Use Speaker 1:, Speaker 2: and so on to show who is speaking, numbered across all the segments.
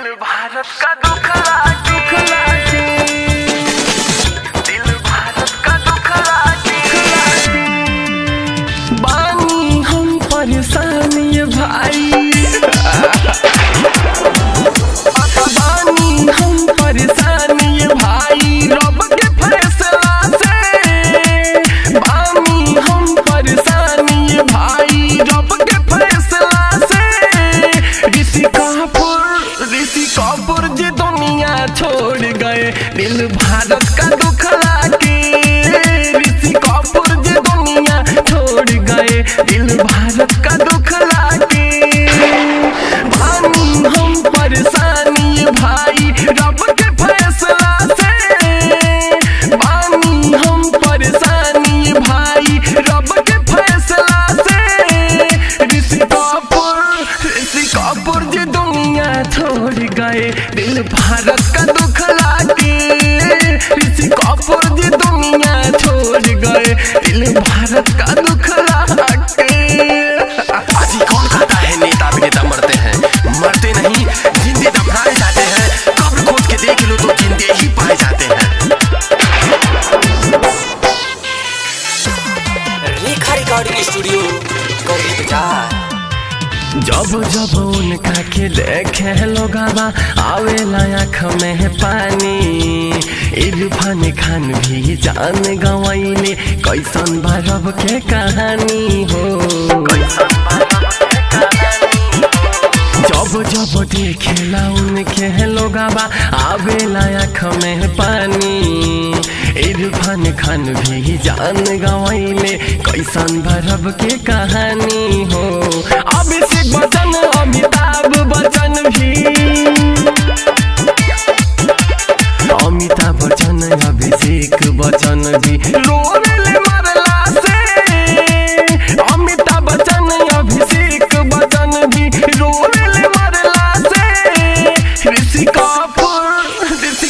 Speaker 1: दिल भारत का दुख लागे, दिल भारत का दुख लागे। बानी हम परेशानी भाई, बानी हम परेशानी भाई, रब के फैसला से। बानी हम परेशानी भाई, रब के फैसला से। ऋषि कपूर जी दुनिया छोड़ गए, दिल भारत का दुख लागे। ऋषि कपूर जी दुनिया छोड़ गए, दिल भारत का दुख लागे। बानी हम परेशानी भाई, रब के फैसला से। बानी हम परेशानी भाई, रब के फैसला से। ऋषि कपूर जी दुनिया छोड़ गए, दिल भारत का दुख लागे। ऋषि कपूर जी दुनिया छोड़ गए, दिल भारत का दुख लागे।
Speaker 2: आज कौन कहता है नेता अभिनेता मरते हैं? मरते नहीं, जिंदे दफनाए जाते हैं। कब्र खोद के देख लो तो जिंदे ही पाए जाते हैं। रेखा रिकॉर्डिंग स्टूडियो गौरी बाजार।
Speaker 1: जब उनका के देखे लोगावा आवेला आँख में पानी। इरफान खान भी जान गवाइले, कैसन बा रब के कहानी हो। जब देखेला उनके लोगावा आवेला आँख में पानी। इरफान खान भी जान गवाइले, कैसन बा रब के कहानी हो। अभिषेक बच्चन, अमिताभ बच्चन भी, अमिताभ बच्चन अभिषेक बच्चन भी रोले मरला से। अमिताभ बच्चन अभिषेक बच्चन भी रोले मरला से। ऋषि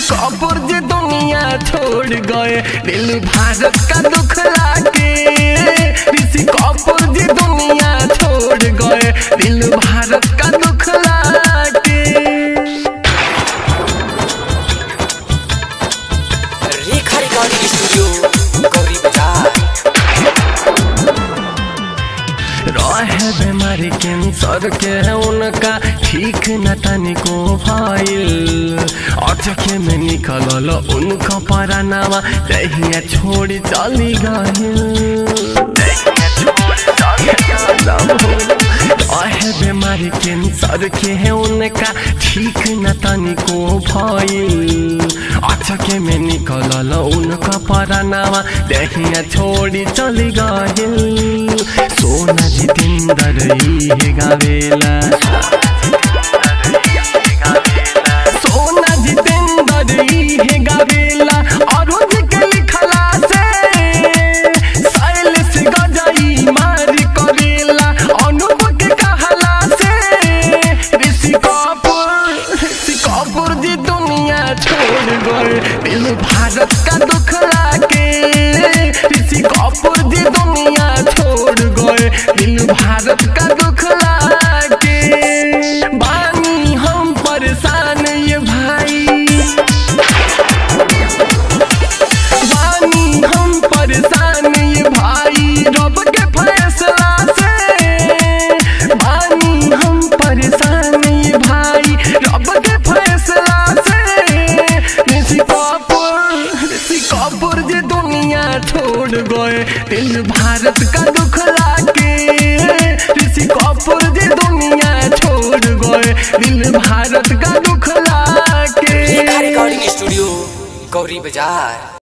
Speaker 1: कपूर जी दुनिया छोड़ गए, दिल भारत का दुख लागे। ऋषि कपूर जी दुनिया छोड़ गए, दिल भारत का दुख लागे।
Speaker 2: रेखा रिकॉर्डिंग स्टूडियो गौरी बाजार।
Speaker 1: रहे बीमारी कैंसर के उनका, ठीक न तनिको भइल। अचके में निकलल उनका परानावा, दहिया छोड़ी चली गइल। रहे बीमारी कैंसर के उनका, ठीक न तनिको भइल। अचके में निकलल उनका परानावा, दहिया छोड़ी चली गइल। सोना जितेंद्र ही गावेला, सोना जितेंद्र ही गावेला। अरुण के लिखला से शैलेश गजई मार करेला, अनूप के कहला से। ऋषि कपूर जी दुनिया छोड़ गए, दिल भारत का दुख लागे। ऋषि कपूर जी दुनिया छोड़ गए, दिल भारत का दुख लागे। बानी हम परेशान ये भाई, बानी हम परेशान ये भाई, रब के फैसला से। बानी हम परेशान ये भाई, रब के फैसला से। ऋषि कपूर जी दुनिया छोड़ गए, दिल भारत का दुख लागे। ऋषि कपूर जी दुनिया छोड़ गए, दिल भारत का दुख लागे।
Speaker 2: रेखा रिकॉर्डिंग स्टूडियो गौरी बाजार।